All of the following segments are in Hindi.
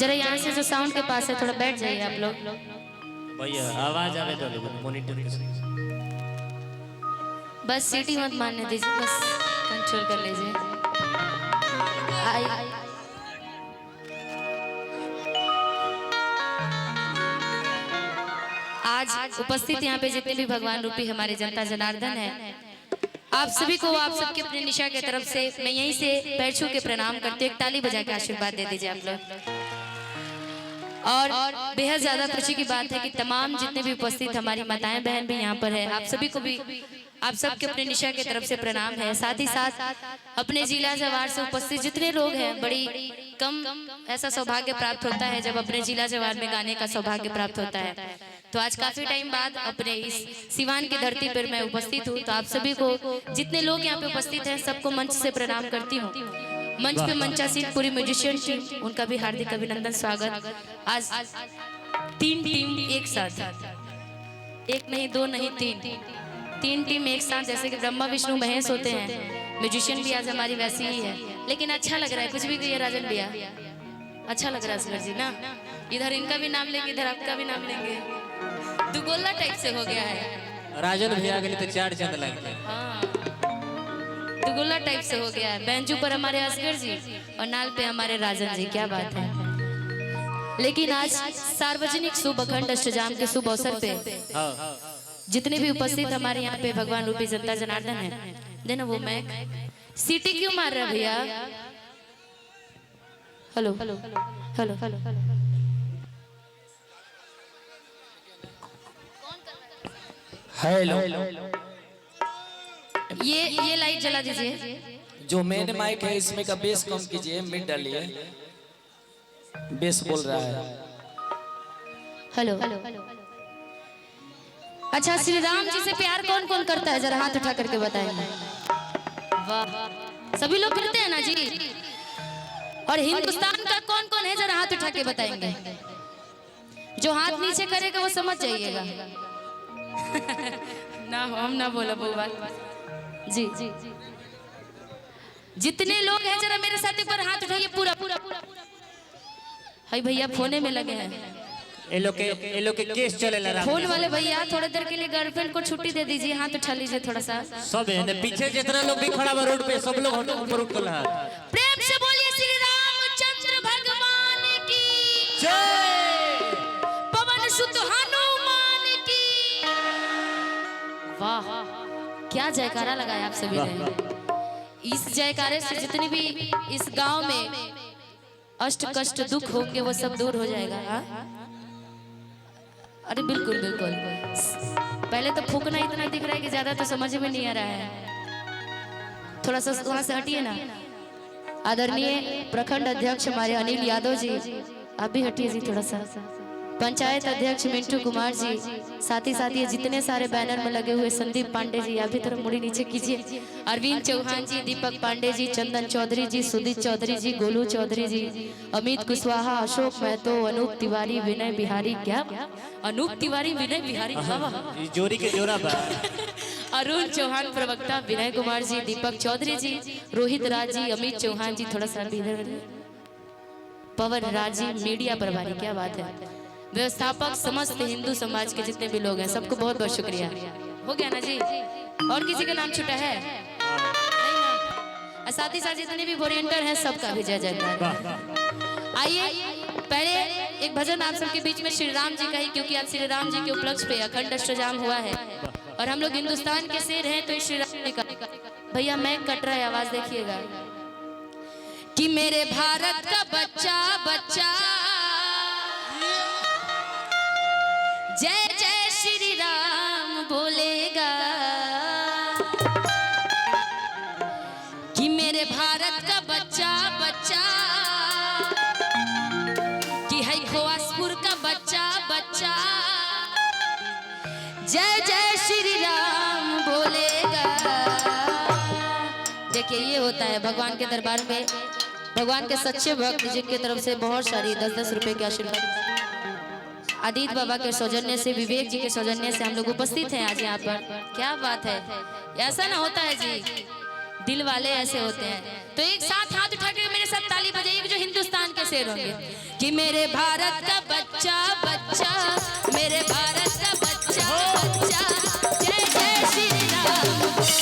जरा यहाँ से जो साउंड के पास है थोड़ा बैठ जाइए आप लोग। भैया आवाज आवे तो मॉनिटर के बस सीटी मत मारने दीजिए, बस कंट्रोल कर लीजिए। आज उपस्थित यहाँ पे जितने भी भगवान रूपी हमारे जनता जनार्दन है, आप सभी को आप सबके अपने निशा की तरफ से मैं यहीं से पैर छू के प्रणाम करती हूँ। एक ताली बजा के आशीर्वाद दे दीजिए आप लोग। और बेहद ज्यादा खुशी की बात है कि तमाम जितने भी उपस्थित हमारी माताएं बहन भी यहाँ पर है, आप सभी को भी आप सबके अपने निशा की तरफ से प्रणाम है। साथ ही साथ अपने जिला जवार से उपस्थित जितने लोग हैं, बड़ी कम ऐसा सौभाग्य प्राप्त होता है जब अपने जिला जवार में गाने का सौभाग्य प्राप्त होता है। तो आज काफी टाइम बाद अपने इस सिवान की धरती पर मैं उपस्थित हूँ। तो आप सभी को जितने लोग यहाँ पे उपस्थित हैं सबको मंच से प्रणाम करती हूँ। मंच पे मंचासीन पूरी म्यूजिशियन टीम, उनका भी हार्दिक अभिनंदन स्वागत। आज 3 टीम एक साथ, एक नहीं दो नहीं तीन टीम एक साथ, जैसे कि ब्रह्मा विष्णु महेश होते हैं, म्यूजिशियन भी आज हमारी वैसी ही है। लेकिन अच्छा लग रहा है, कुछ भी कहिए राजन भैया, अच्छा लग रहा है असगर जी ना। इधर इनका भी नाम लेंगे, इधर आपका भी नाम लेंगे, दुगोला टाइप से हो गया है। राजन भैया के लिए तो 4 चंद लग गए। हाँ, दुगुला टाइप से हो गया है। बेंचू पर हमारे असगर जी और नाल पे हमारे राजन जी, क्या बात है। लेकिन आज सार्वजनिक शुभ अखंड अष्टजाम के शुभ अवसर पे जितने भी उपस्थित हमारे यहाँ पे भगवान रूपी जनता जनार्दन है, देना वो मैक सीटी क्यों मार रहा है भैया। Hello hello hello hello, hello, ये लाइट जला दीजिए। जो मेन माइक है इसमें का बेस कम कीजिए, मिड डालिए, बेस बोल रहा है। हेलो, अच्छा श्री राम जी से प्यार कौन कौन करता है, जरा हाथ उठा करके बताएंगे। वाह, सभी लोग करते हैं ना जी। और हिंदुस्तान का कौन कौन है, जरा हाथ उठा के बताएंगे। जो हाथ नीचे करेगा वो समझ जाइएगा। ना हम ना बोला वो बात जी। जितने लोग हैं जरा मेरे साथ एक बार हाथ उठाइए, पूरा पूरा पूरा। हाय भैया फोने में लगे हैं, ये लोग के केस चलेला। फोन वाले भैया थोड़ी देर के लिए गर्लफ्रेंड को छुट्टी दे दीजिए, हाथ उठा लीजिए थोड़ा सा। सब है पीछे जितना लोग भी खड़ा बा रोड पे, सब लोग ऊपर उठ रहा है। प्रेम से बोलिए श्री रामचंद्र भगवान की जय, पवन सुत हनुमान की। वाह, क्या जयकारा लगाया आप सभी ने। इस जयकारे से जितनी भी इस गांव में अष्ट कष्ट दुख होंगे वो सब दूर हो जाएगा। अरे बिल्कुल बिल्कुल, पहले तो फूकना इतना दिख रहा है कि ज्यादा तो समझ में नहीं आ रहा है। थोड़ा सा वहां से हटिए ना। आदरणीय प्रखंड अध्यक्ष हमारे अनिल यादव जी, आप भी हटिए जी थोड़ा सा। पंचायत अध्यक्ष मिंटू कुमार जी, साथ ही साथ ये जितने सारे बैनर में लगे हुए संदीप पांडे जी, आप भी थोड़ा मुड़ी नीचे कीजिए। अरविंद चौहान जी, दीपक पांडे जी, चंदन चौधरी जी, सुदीप चौधरी जी, गोलू चौधरी जी, अमित कुशवाहा, अशोक महतो, अनूप तिवारी, विनय बिहारी, क्या अनूप तिवारी विनय बिहारी, जोरी के जोरा बा। अरुण चौहान प्रवक्ता, विनय कुमार जी, दीपक चौधरी जी, रोहित राज जी, अमित चौहान जी, थोड़ा सा पवन राज जी, मीडिया प्रभारी, क्या बात है, व्यवस्थापक, समस्त हिंदू समाज के जितने भी लोग हैं सबको बहुत बहुत शुक्रिया। हो गया ना जी, और किसी का नाम छूटा है नहीं ना? साथ ही साथ जितने भी वॉलंटियर हैं सबका भी जय जयकार। आइए पहले एक भजन आप सबके बीच में श्री राम जी का ही, क्योंकि आज श्री राम जी के उपलक्ष्य पे अखंड अष्टजाम हुआ है और हम लोग हिंदुस्तान के शेर हैं, तो श्री राम जी का भैया मैं कट रहा है, आवाज देखिएगा। कि मेरे भारत का बच्चा बच्चा जय जय श्री राम बोलेगा, कि मेरे भारत का बच्चा बच्चा, कि है खोआसपुर का बच्चा बच्चा, जय जय श्री राम बोलेगा। देखिए ये होता है भगवान के दरबार में, भगवान के सच्चे भक्त जिनके तरफ से बहुत सारी 10-10 रुपए के आशीर्वाद आदित्य बाबा के सौजन्य से, विवेक जी के सौजन्य से हम लोग उपस्थित हैं आज यहाँ पर। क्या बात है, ऐसा ना होता है जी दिल वाले ऐसे होते हैं। तो एक साथ हाथ उठा के मेरे साथ ताली बजाइए जो हिंदुस्तान के शेर होंगे कि मेरे भारत का बच्चा बच्चा, मेरे भारत का बच्चा बच्चा, जय जय श्री राम बोले।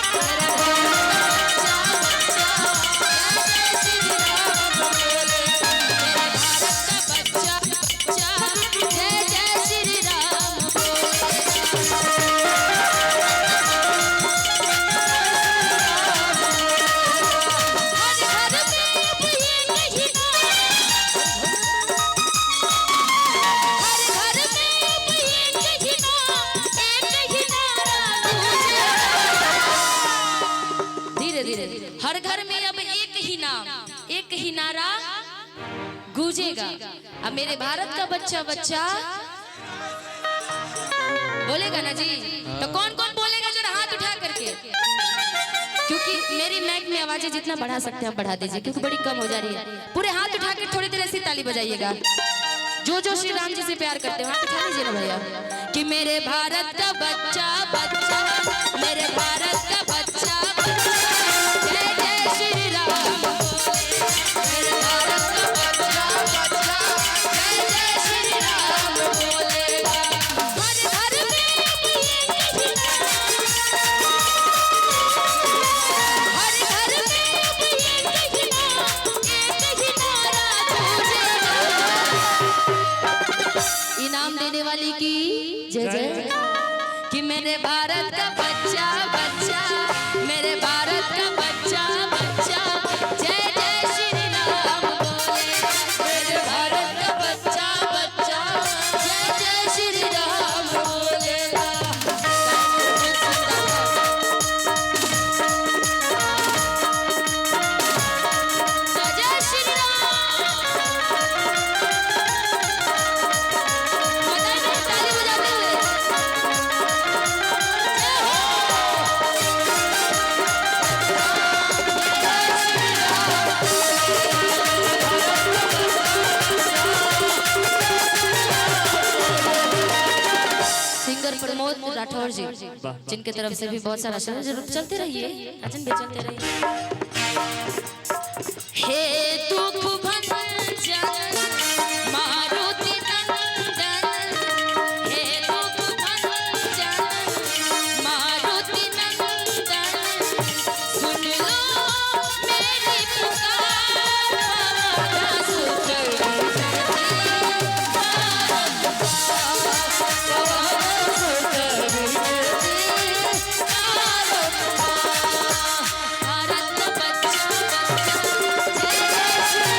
मेरे भारत का बच्चा बच्चा, जय जय श्री राम बोले। मेरे भारत का बच्चा बच्चा, जय जय श्री राम हर घर में अब एक ही नाम, एक ही नारा गूंजेगा। अब मेरे भारत का बच्चा बच्चा बोलेगा ना जी, तो कौन कौन बोलेगा जरा हाथ उठा करके। क्योंकि मेरी माइक में आवाजें जितना बढ़ा सकते हैं बढ़ा दीजिए, क्योंकि बड़ी कम हो जा रही है। पूरे हाथ उठा कर थोड़ी देर ऐसी ताली बजाइएगा। जो जो श्री राम जी से प्यार करते हो हाथ उठा लीजिए ना भैया। कि मेरे भारत का बच्चा बच्चा, मेरे भारत का बच्चा बच्चा, जय जय श्री राम बोले। मेरे भारत का बच्चा बच्चा, जय जय श्री राम बोलेगा। हर घर में एक ही नारा, हर घर में एक ही नारा गूंजेगा। इनाम देने वाली की जय जय। कि मेरे भारत का बच्चा बच्चा, मेरे भारत का बच्चा बच्चा, जय जय श्री राम बोले। मेरे भारत का बच्चा बच्चा, जय जय श्री राम बोलेगा। जय जय श्री राम। बताइए ताली बजाते हुए। सिंगर प्रमोद राठौर जी, जिनके तरफ से भी बहुत सारा आशीर्वाद। जरूर चलते रहिए राजन भी, चलते रहिए। हे दुख भंजन मारुति नंदन, हे दुख भंजन मारुति नंदन, सुन लो मेरी पुकार, भारत का बच्चा बच्चा, जय जय श्री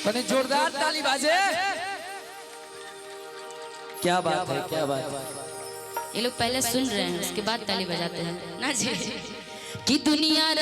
तने जोरदार ताली बाजे। क्या बात है, क्या बात है। ये लोग पहले सुन रहे हैं उसके बाद ताली बजाते हैं ना जी। कि दुनिया